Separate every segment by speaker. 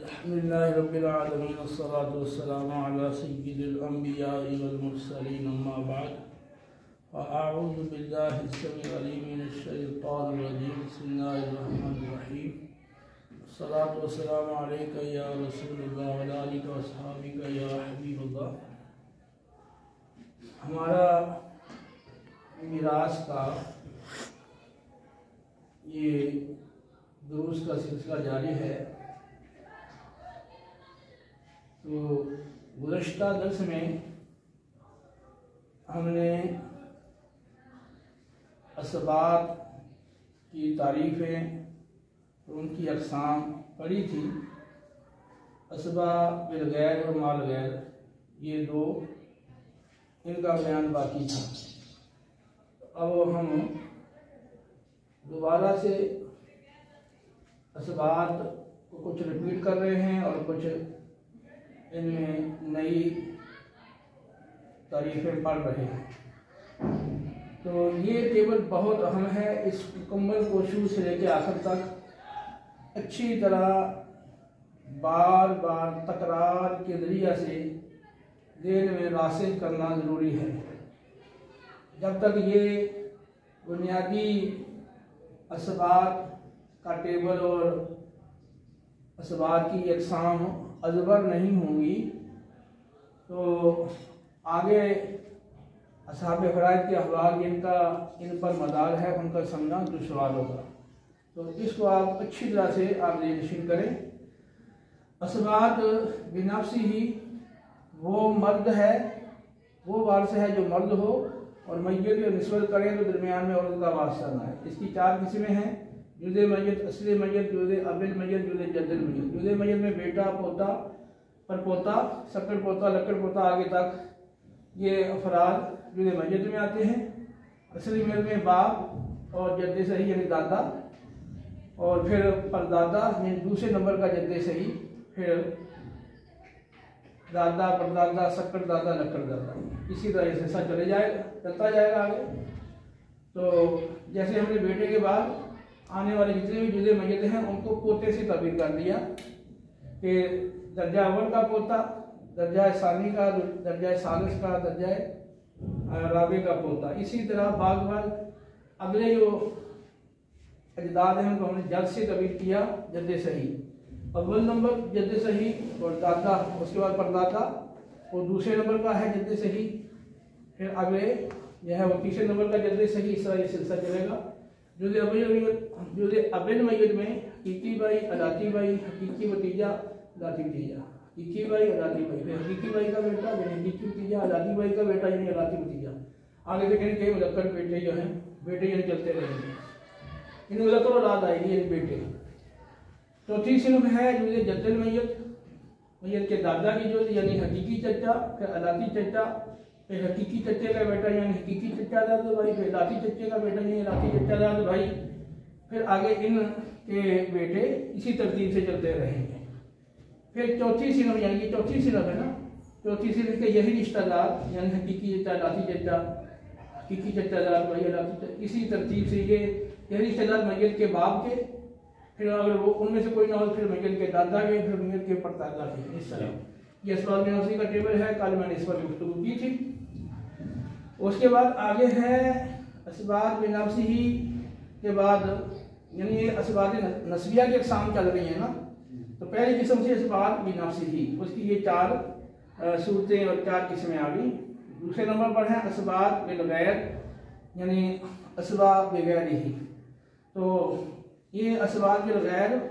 Speaker 1: अल्हम्दुलिल्लाहि रब्बिल आलमीन वस्सलातु वस्सलामु अला सय्यिदिल अंबियाइ वल मुरसलीन अम्मा बाद फ़अऊज़ु बिल्लाहि अस्समीउल अलीम मिनश शैतानिर रजीम बिस्मिल्लाहिर रहमानिर रहीम वस्सलातु वस्सलामु अलैका या रसूलल्लाह व अला आलिका व अस्हाबिका या हबीबल्लाह। हमारा मिरास का ये दुरूस का सिलसिला जारी है। तो गुज़श्ता दर्स में हमने असबाब की तारीफ़ें और उनकी अक़साम पढ़ी थी। असबाब बिल गैर और माल गैर, ये दो, इनका बयान बाकी था। अब हम दोबारा से असबाब को कुछ रिपीट कर रहे हैं और कुछ इनमें नई तारीफ़ें पढ़ रहे हैं। तो ये टेबल बहुत अहम है। इस मुकम्मल कोशिश से लेकर आखिर तक अच्छी तरह बार बार तकरार के ज़रिए से देर में रासिल करना ज़रूरी है। जब तक ये बुनियादी असबाब का टेबल और असबाब की अक़साम अजबर नहीं होंगी तो आगे असहाब फ़राइज़ के अहवाल जिनका इन पर मदार है उनका समझना दुश्वार होगा। तो इसको आप अच्छी तरह से आप नशीन करें। असबाब बिनफ्सी ही वो मर्द है, वो वारस है जो मर्द हो और मैयत की निस्बत करें तो दरमियान में औरत का वास्ता ना है। इसकी चार किस्में हैं: जुज़े मैयत, असली मैयत, जुज़े अबिल मैयत, जुज़े जद्दल मैयत। जुज़े मैयत में बेटा, पोता, परपोता, सक्कर पोता, लक्कड़ पोता आगे तक ये अफराद जुज़े मैयत में आते हैं। असली मैयत में बाप और जद्दे सही यानी दादा, और फिर परदादा यानी दूसरे नंबर का जद्दे सही, फिर दादा, परदादा, सक्कर दादा, लक्कड़ दादा, इसी तरह से सब चलता जाएगा आगे। तो जैसे हमने बेटे के बाद आने वाले जितने भी जुज़े मैयत हैं उनको पोते से तबदील कर दिया कि दर्जा अव्वल का पोता, दर्जा सानी का, दर्जा सालिस का, दर्जा राबे का पोता। इसी तरह बाग अगले जो अजदाद हैं उनको हमने जद से तबदील किया, जद्दे सही। अव्वल नंबर जद्दे सही और दादा, उसके बाद परदादा, और दूसरे नंबर का है जद्दे सही, फिर अगले यह है वो तीसरे नंबर का जद्दे सही। इस तरह ये सिलसिला चलेगा। जुज़े अबिल मैयत में हकीकी भाई, अदाती भाई, हकीकी भतीजा, अदाती भतीजा, हकीकी भाई, अदाती भाई, फिर हकीकी भाई का बेटा यानी हकीकी भतीजा, अदाती भाई का बेटा यानी अदाती भतीजा। आगे देखेंगे कई मुज़क्कर बेटे जो हैं, बेटे यानी चलते रहेंगे, इन मुज़क्कर औलाद आएगी यानी बेटे। चौथी सिनफ है जुज़े जद्दल मैयत, मैयत के दादा की जो यानी हकीकी चचा, फिर अदाती चचा, फिर हकीकी चचे का बेटा यानी हकीकी चचा दादा भाई, फिर अदाती चचे का बेटा यानी अदाती चचा दादा भाई, फिर आगे इन के बेटे इसी तरतीब से चलते रहेंगे। फिर चौथी सिनफ यानी कि चौथी सिनफ है ना, चौथी सिनफ के यही रिश्तेदार यानी हकीकी चचा, अदाती चचा, हकीकी चचा दादा भाई, अदाती, इसी तरतीब से ये रिश्तेदार मैयत के बाप के, फिर अगर वो उनमें से कोई ना हो फिर मैयत के दादा के, फिर मैयत के परदादा के। इस तरह ये असबाब बिनफ्सी का टेबल है। कल मैंने इस पर गुफ्तगू की थी। उसके बाद आगे है असबाब बिनफ्सी ही के बाद यानी ये असबाब नस्बिया की अक़साम चल रही है ना। तो पहली किस्म से असबाब बिनफ्सी ही, उसकी ये चार सूरतें और चार किस्में आ गई। दूसरे नंबर पर है असबाब बिल गैर यानी असबाब बगैर ही। तो ये असबाब बिल गैर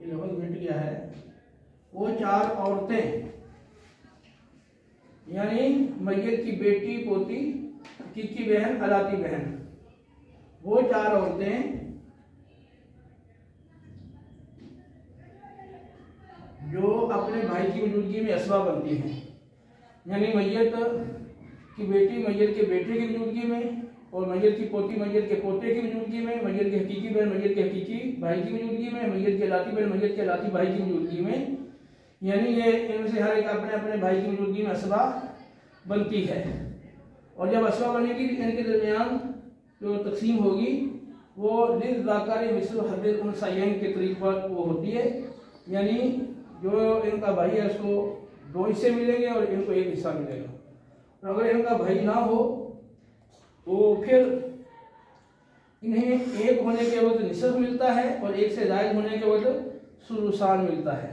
Speaker 1: मिट गया है। वो चार औरतें यानी मैयत की बेटी, पोती, हकीकी बहन, अलाती बहन, वो चार औरतें जो अपने भाई की मौजूदगी में असबा बनती हैं। यानी मैयत की बेटी मैयत के बेटे की मौजूदगी में, और मैयत की पोती मैयत के पोते की मौजूदगी में, मैयत के हकीकी बहन मैयत के हकीकी भाई की मौजूदगी में, मैयत के लाती बहन मैयत के लाती भाई की मौजूदगी में। यानी ये इनमें से हर एक अपने अपने भाई की मौजूदगी में असबा बनती है। और जब असबा बनेगी इनके दरमियान जो तकसीम होगी वो लिज़्ज़ाकरि मिस्लु हज़्ज़िल उन्सयैन के तरीके पर वो होती है, यानी जो इनका भाई है उसको 2 हिस्से मिलेंगे और इनको 1 हिस्सा मिलेगा। और अगर इनका भाई ना हो तो फिर इन्हें 1 होने के वक्त निसफ मिलता है और 1 से ज़ायद होने के वक्त सुलुसान मिलता है।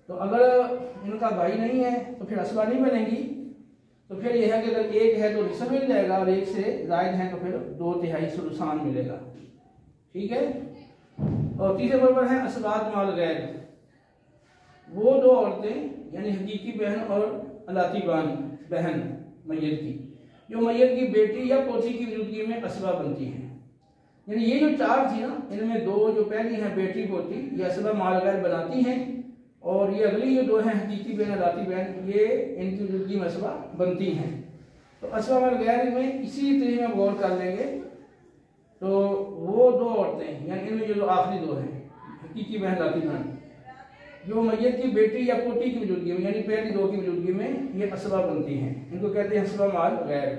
Speaker 1: तो अगर इनका भाई नहीं है तो फिर असबा नहीं बनेगी। तो फिर यह है कि अगर 1 है तो निसफ मिल जाएगा और 1 से ज़ायद है तो फिर 2/3 सुलुसान मिलेगा। ठीक है। और तीसरे नंबर पर है असबात माल गैर, वो 2 औरतें यानी हकीकी बहन और अलाती बहन मैयत की, जो मैयत की बेटी या पोती की मौजूदगी में असबा बनती हैं। यानी ये जो 4 थी ना, इनमें 2 जो पहली हैं बेटी पोती ये असबा माल गैर बनाती हैं, और ये अगली जो 2 हैं हकीकी बहन अलाती बहन ये इनकी मौजूदगी में असबा बनती हैं। तो असबा माल गैर में इसी तरीके में गौर कर लेंगे। तो वो 2 औरतें यानी इनमें जो आखिरी 2 हैं हकीकी बहन अलाती बहन, जो मैयत की बेटी या पोती की मौजूदगी में यानी पहली 2 की मौजूदगी में ये असबा बनती हैं, इनको कहते हैं असबा माल गैर।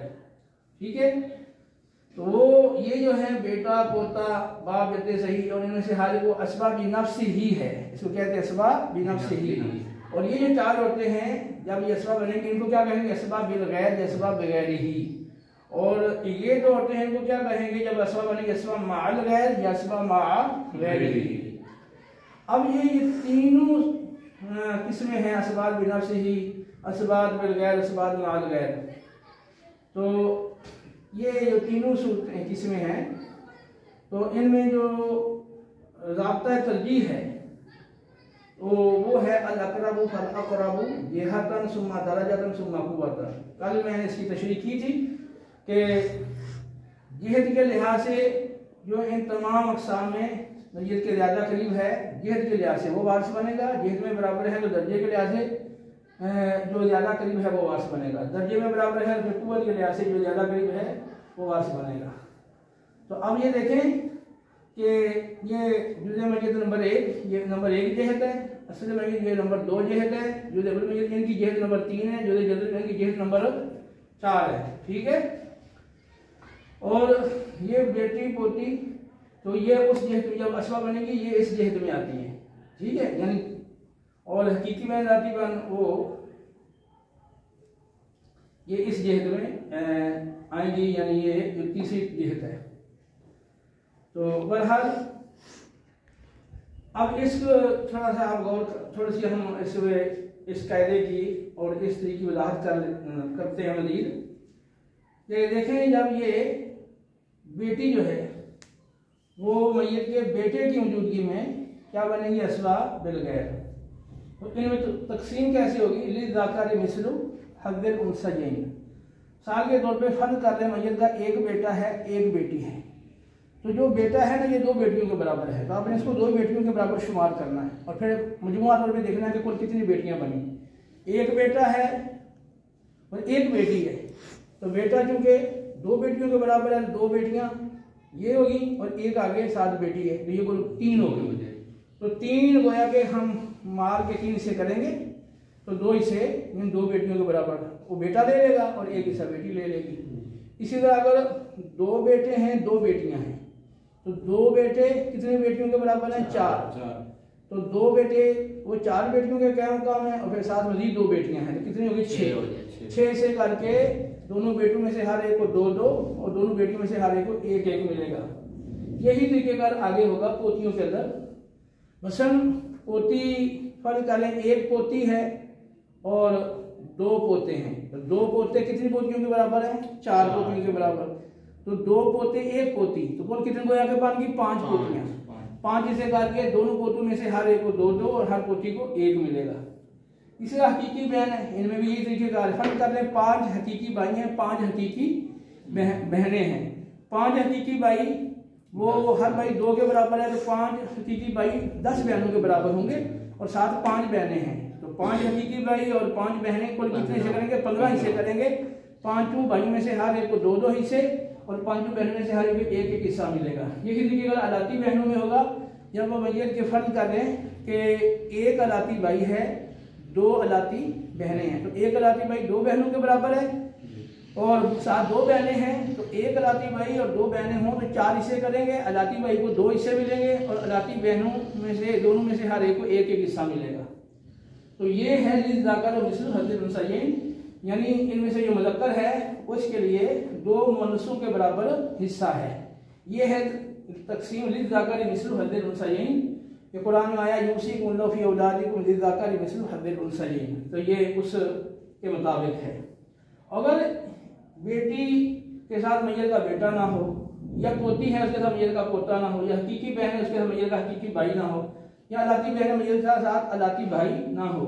Speaker 1: ठीक है। तो वो ये जो है बेटा पोता बाप बेटे सही और इनमें से हर वो असबा बिनफ्स ही है, इसको कहते हैं असबा बिनफ्स ही। और ये जो 4 औरतें हैं जब ये असबा बनेंगे इनको क्या कहेंगे? असबा बिल गैर, असबा बगैर ही। और ये 2 औरतें हैं इनको क्या कहेंगे जब असबा बनेंगे? असबा माल गैर या असबा मा गैर ही। अब ये तीनों किस्में हैं असबात बिनफ्स ही, असबात बिल गैर, असबात माल गैर। तो ये जो तीनों सूरतें किस्में हैं तो इनमें जो ज़ाब्ता तरजीह है तो वो है अल अक़रबु फल अक़रबु जिहतन सुम्मा दरजतन सुम्मा क़ुव्वतन। कल मैंने इसकी तशरीह की थी कि जिहत के लिहाज से जो इन तमाम अक़साम में मैयत के ज़्यादा करीब है जिहत के लिहाज से वो वारिस बनेगा, जिहत में बराबर है तो दर्जे के लिहाज से जो ज़्यादा करीब है वो वारिस बनेगा, दर्जे में बराबर है तो कुव्वत के लिहाज से जो ज़्यादा करीब है वो वारिस बनेगा। तो अब ये देखें कि ये जुज़े मैयत नंबर 1 ये नंबर 1 जिहत है, असल मैयत ये नंबर 2 जिहत है, जुज़े अब्दुल मैयत इनकी जिहत नंबर 3 है, जुज़े जदुल मैयत की जिहत नंबर 4 है। ठीक है। और ये बेटी पोती तो ये उस जिहत में जब असबा बनेगी ये इस जिहत में आती है। ठीक है। यानी और हकीकी बहन अलाती बहन वो ये इस जिहत में आएंगी, यानी ये जो तीसरी जिहत है। तो बहरहाल अब इसको थोड़ा सा आप गौर थोड़ी सी हम इस कायदे की और इस तरीके की वजाहत करते हैं मज़ीद। ये देखें जब ये बेटी जो है वो मैयत के बेटे की मौजूदगी में क्या बनेगी? असबा बिल गैर। तो इनमें तो तकसीम कैसे होगी? लिज़्ज़ाकरि मिस्लु हज़्ज़िल उन्सयैन। साल के तौर पे फर्ज कर रहे मैयत का एक बेटा है एक बेटी है। तो जो बेटा है ना ये 2 बेटियों के बराबर है, तो आपने इसको 2 बेटियों के बराबर शुमार करना है और फिर मजमुआ तौर पे देखना है कि कुल कितनी बेटियां बनी। एक बेटा है और एक बेटी है, तो बेटा चूंकि 2 बेटियों के बराबर है 2 बेटियां ये होगी और एक आगे 7 बेटी है तो ये कुल 3 हो गई। तो 3 गोया के हम मार के 3 हिस्से करेंगे तो 2 हिस्से इन 2 बेटियों के बराबर वो बेटा ले लेगा और 1 हिस्सा बेटी ले लेगी। इसी तरह अगर 2 बेटे हैं 2 बेटियां हैं तो 2 बेटे कितने बेटियों के बराबर हैं? 4। तो 2 बेटे वो 4 बेटियों के क्या काम है और फिर साथ मजीद 2 बेटियां हैं तो कितनी होगी? 6 से करके दोनों बेटों में से हर एक को 2-2 और दोनों बेटियों में से हर एक को 1-1 मिलेगा। यही तरीकेकार आगे होगा पोतियों के अंदर। मसलन पोती फर्ज कर लें, एक पोती है और 2 पोते हैं, तो 2 पोते कितनी पोतियों के बराबर हैं? 4 पोतियों के बराबर। तो 2 पोते 1 पोती तो कुल कितने गोया के पास की 5 पोतियां। 5 इसे करके दोनों पोतों में से हर एक को 2-2 और हर पोती को 1 मिलेगा। इसे हकीकी बहन है, इनमें भी यही तरीके का फर्क कर रहे हैं। 5 हकीकी भाई हैं 5 हकीकी बहनें हैं। 5 हकीकी भाई वो हर भाई 2 के बराबर है तो 5 हकीकी भाई 10 बहनों के बराबर होंगे और साथ 5 बहनें हैं तो 5 हकीकी भाई और 5 बहनें कुल कितने हिस्से करेंगे? 15 हिस्से करेंगे। 5 भाइयों में से हर एक को 2-2 हिस्से और 5 बहनों में से हर एक 1-1 हिस्सा मिलेगा। यही तरीके का अलाती बहनों में होगा जब वो मैयत के फर्ज कर रहे हैं कि 1 अलाती भाई है 2 अलाती बहनें हैं तो 1 अलाती भाई 2 बहनों के बराबर है और साथ 2 बहनें हैं तो एक अलाती भाई और 2 बहनें हों तो 4 हिस्से करेंगे। अलाती भाई को 2 हिस्से मिलेंगे और अलाती बहनों में से दोनों में से हर एक को एक एक हिस्सा मिलेगा। तो ये है लिज़्ज़ाकर मिस्लु हज़्ज़िल उन्सयैन, यानी इनमें से जो मुज़क्कर है उसके लिए 2 मुअन्नसों के बराबर हिस्सा है। ये है तक़सीम लिज़्ज़ाकर मिस्लु हज़्ज़िल उन्सयैन। ये कुरान में आया यूसिकुमुल्लाहु फी औलादिकुम लिज़्ज़ाकर मिस्लु हज़्ज़िल उन्सयैन, तो ये उसके मुताबिक है। अगर बेटी के साथ मैयत का बेटा ना हो, या पोती है उसके साथ मैयत का पोता ना हो, या हकीकी बहन है उसके साथ मैयत का हकीकी भाई ना हो, या अलाती बहन मैयत के साथ अलाती भाई ना हो,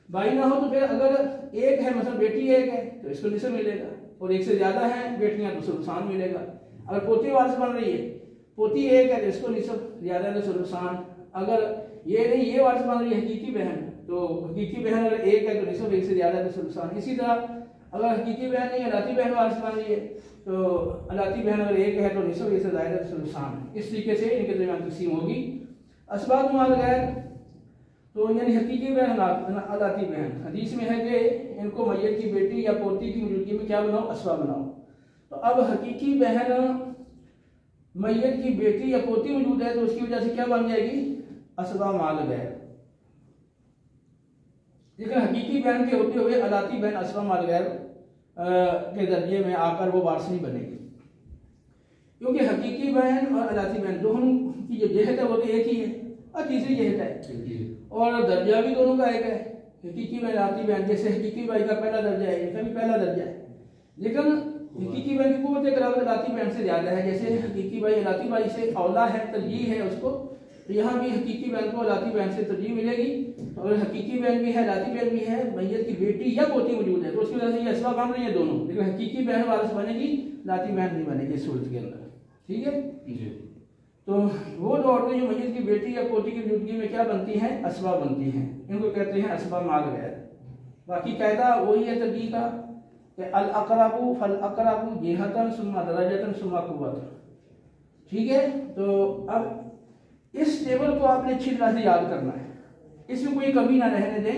Speaker 1: तो फिर अगर एक है मतलब बेटी एक है तो इसको निस्फ़ मिलेगा, और एक से ज्यादा है बेटियां तो सुलसान मिलेगा। अगर पोती वारिस बन रही है, पोती एक है तो इसको निस्फ़, ज्यादा है तो सुलसान। अगर ये नहीं ये वारिस बन रही है हकीकी बहन, तो हकीकी बहन अगर एक है तो निस्फ़, एक से ज्यादा है तो सुलसान। इसी तरह अगर हकीकी बहन नहीं अलाती बहन वारिस बन रही है तो अलाती बहन अगर एक है तो निस्फ़, एक से ज्यादा है तो सुलसान। इस तरीके से इनके दरमियान तक़सीम होगी। असबाब माल गैर, तो यानी हकीकी बहन अलाती बहन, हदीस में है कि इनको मैयत की बेटी या पोती की मौजूदगी में क्या बनाओ, असबा बनाओ। तो अब हकीकी बहन मैयत की बेटी या पोती मौजूद है तो उसकी वजह से क्या बन जाएगी, असबा माल गैर। लेकिन हकीकी बहन के होते हुए अलाती बहन असबा माल गैर के दर्जे में आकर वो वारिस नहीं बनेगी, क्योंकि हकीकी बहन और अलाती बहन दोनों की जो जहत है वो तो एक ही है और तीसरी जहत है, और दर्जा भी दोनों का एक है। हकीकी बहन अलाती बहन, जैसे हकीकी भाई का पहला दर्जा है, इनका भी पहला दर्जा है, लेकिन हकीकी बहन की कुव्वत क़राबत अलाती बहन से ज्यादा है। जैसे हकीकी भाई अलाती भाई से औला है, तरजीह है उसको, तो यहाँ भी हकीकी बहन को अलाती बहन से तरजीह मिलेगी। तो अगर हकीकी बहन भी है अलाती बहन भी है, मैयत की बेटी या पोती मौजूद है तो उसकी वजह से ये असबा बन रही है दोनों, लेकिन हकीकी बहन वारिस बनेगी, अलाती बहन नहीं बनेगी इस सूरत के अंदर। ठीक है जी। तो वो दो औरतें जो मैयत की बेटी या पोती की मौजूदगी में क्या बनती हैं, असबा बनती हैं, इनको कहते हैं असबा माल गैर। बाकी कायदा वही है तरजीह का कि अल अक़रबु फल अक़रबु जिहतन सुम्मा दरजतन सुम्मा कुव्वतन। ठीक है, तो अब इस टेबल को आपने अच्छी तरह से याद करना है, इसमें कोई कमी ना रहने दें।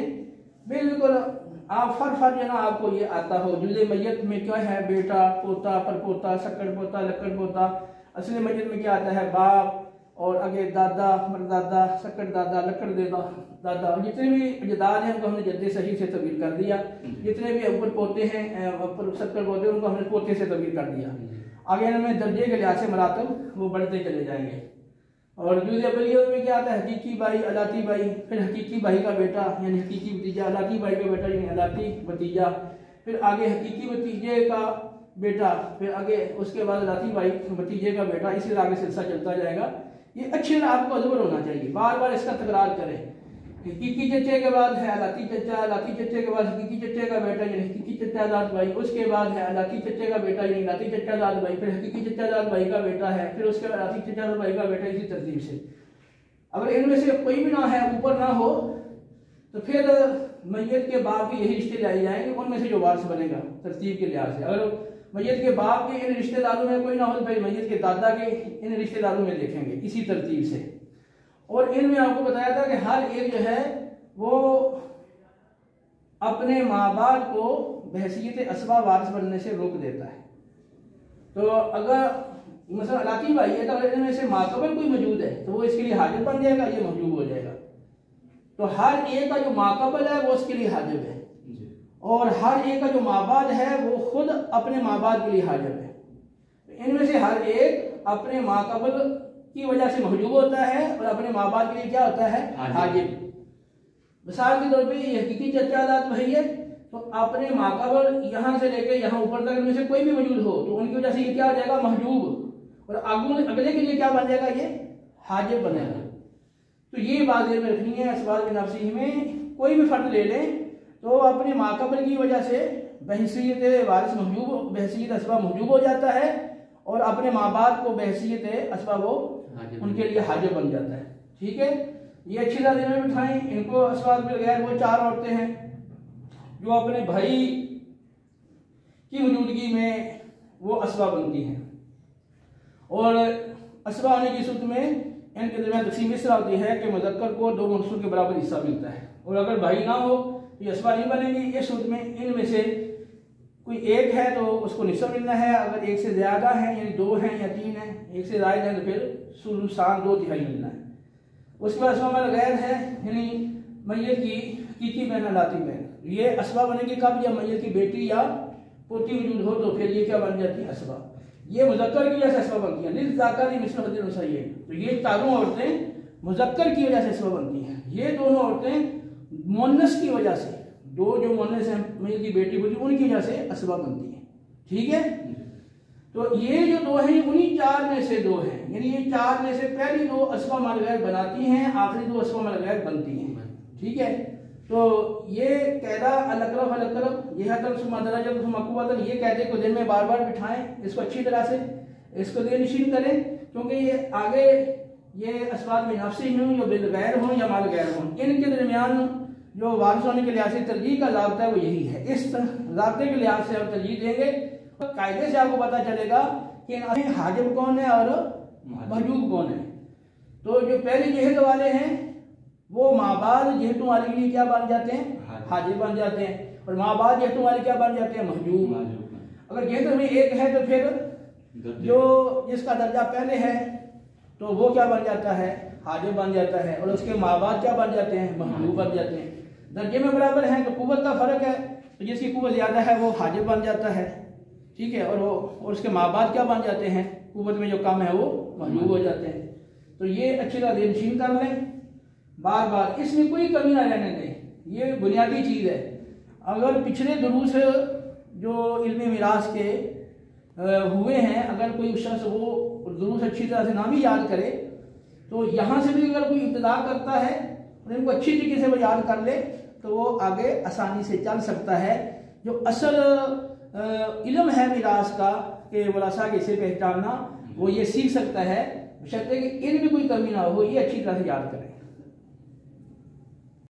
Speaker 1: बिल्कुल आप फर जो ना आपको ये आता हो, जुज़े मैयत में क्या है, बेटा, पोता, परपोता, सकड़ पोता, लक्कड़ पोता। असली मैयत में क्या आता है, बाप, और आगे दादा, मरदादा, सकड़ दादा, लक्कड़ दादा, जितने भी अजदाद हैं उनको हमने जद्दे सही से तब्दील कर दिया। जितने भी ऊपर पोते हैं, ऊपर सकड़ पोते, उनको हमने पोते से तब्दील कर दिया। आगे इनमें दर्जे के लिहाज से मरातब वो बढ़ते चले जाएंगे। और जुज़े अव्वलिया में क्या आता है, हकीकी भाई, अलाती भाई, फिर हकीकी भाई का बेटा यानी हकीकी भतीजा, अलाती भाई का बेटा यानी अलाती भतीजा, फिर आगे हकीकी भतीजे का बेटा, फिर आगे उसके बाद अलाती भाई भतीजे का बेटा, इसी तरह आगे सिलसिला चलता जाएगा। ये अच्छे से आपको ज़बर होना चाहिए, बार बार इसका तकरार करें। हकीकी चचे के बाद है अलाती चचा, अलाती चचे के बाद हकीकी चचे का बेटा यानी हकीकी चचा दाद भाई, उसके बाद है अलाती चचे का बेटा यानी अलाती चचा दाद भाई, फिर हकीकी चचा दाद भाई का बेटा है, फिर उसके बाद अलाती चचा दाद भाई का बेटा, इसी तरतीब से। अगर इनमें से कोई भी ना है, ऊपर ना हो, तो फिर मैयत के बाप के यही रिश्ते लाए जाएंगे, उनमें से जो वारिस बनेगा तरतीब के लिहाज से। अगर मैयत के बाप के इन रिश्तेदारों में कोई ना हो तो फिर मैयत के दादा के इन रिश्तेदारों में देखेंगे इसी तरतीब से। और इनमें आपको बताया था कि हर एक जो है वो अपने माँ बाप को बहसीयत असबा वारिस बनने से रोक देता है। तो अगर मसलन अलाती भाई है तो अगर इनमें से माकबल कोई मौजूद है तो वो इसके लिए हाजिब बन जाएगा, ये महजूब हो जाएगा। तो हर एक का जो माकबल है वो उसके लिए हाजिब है, और हर एक का जो माबाद है वो खुद अपने माबाद के लिए हाजिब है। इनमें से हर एक अपने माकबल की वजह से महजूब होता है और अपने माँ बाप के लिए क्या होता है, हाजिब। मिसाल के तौर पे ये हकीकी चचा दाद भाई है तो अपने माकबल यहाँ से लेकर यहाँ ऊपर तक इनमें से कोई भी मौजूद हो तो उनकी वजह से ये क्या हो जाएगा, महजूब, और अगले के लिए क्या बन जाएगा, ये हाजिब बनेगा। तो ये बात ध्यान में रखनी है। असबाब बिन नफ्सिही में कोई भी फर्द ले लें तो अपने माकबल की वजह से बहसीयत वारिस महजूब, बहसीयत असबा महजूब हो जाता है, और अपने माँ बाप को बहसीयत असबा वो उनके लिए हाजिब बन जाता है। ठीक है, ये अच्छी तरह में बिठाएं इनको। असबाब बिल गैर वो 4 औरतें हैं जो अपने भाई की मौजूदगी में वो असबा बनती हैं, और असबा होने की सूरत में इनके दरमियान तक़सीम इस तरह होती है कि मुज़क्कर को 2 मुनसब के बराबर हिस्सा मिलता है, और अगर भाई ना हो तो ये असबा नहीं बनेगी। इस सूरत में इनमें से कोई एक है तो उसको निसफ मिलना है, अगर एक से ज़्यादा है यानी 2 हैं या 3 हैं, एक से ज़्यादा है तो फिर सुलुसान 2/3 मिलना है। उसके बाद असबाब गैर है यानी मैयत की हकीकी बहन लाती बहन, ये असबाब बनेगी कब, या मैयत की बेटी या पोती वजूद हो तो फिर ये क्या बन जाती है असबाब। ये मुज़क्कर की वजह से असबाब बनती है, लिज़्ज़ाकरी मिस्लु हज़्ज़िल उन्सयैन, तो ये चारों औरतें मुज़क्कर की वजह से असबाब बनती हैं। ये दोनों औरतें मुअन्नस की वजह से, दो जो मुअन्नस हैं मैयत की बेटी पोती उनकी वजह से असबाब बनती हैं। ठीक है, तो ये जो 2 हैं उन्हीं 4 में से 2 हैं, यानी ये 4 में से पहली 2 असबाब माल गैर बनाती हैं, आखिरी 2 असबाब माल गैर बनती हैं। ठीक है, तो ये कहदा अलकरफ अलकरफ ये हतन सुमा दराजत सुमा कुव्वतन, ये कहदे को दिल में बार बार बिठाएं, इसको अच्छी तरह से इसको दिल नशीन करें, क्योंकि ये आगे ये असबाब में नफ्सी हों या बिल गैर हों या माल गैर हों, इनके दरमियान जो वारिस होने के लिहाज से तरजीह का ज़ाब्ता है वो यही है। इस ज़ाब्ते के लिहाज से आप तरजीह देंगे तो कायदे से आपको पता चलेगा कि हाजिब कौन है और महजूब कौन है। तो जो पहले जहद वाले हैं वो माबाद जहतों वाले के लिए क्या बन जाते हैं, हाजिब बन जाते हैं, और माबाद जहतों वाले क्या बन जाते हैं, महजूब। अगर जहत में एक है तो फिर जो जिसका दर्जा पहले है तो वो क्या बन जाता है, हाजिब बन जाता है, और उसके माबाद क्या बन जाते हैं, महजूब बन जाते हैं। दर्जे में बराबर हैं तो कुव्वत का फर्क है, तो जिसकी कुव्वत ज़्यादा है वो हाजिब बन जाता है। ठीक है, और उसके माबाद क्या बन जाते हैं, कुव्वत में जो कम है वो महजूब हो जाते हैं। तो ये अच्छी तरह नशीन कर लें, बार बार इसमें कोई कमी ना रहने दें, ये बुनियादी चीज़ है। अगर पिछले दुरूस जो इल्म मिरास के हुए हैं, अगर कोई शख्स वो दुरूस अच्छी तरह से ना भी याद करे तो यहाँ से भी अगर कोई इब्तिदा करता है और इनको अच्छी तरीके से वो याद कर ले तो वो आगे आसानी से चल सकता है। जो असल इल्म है मिरास का कि वरासा कैसे पहचानना, वो ये सीख सकता है, बशर्ते कि इनमें कोई कमी ना हो, ये अच्छी तरह से याद करें।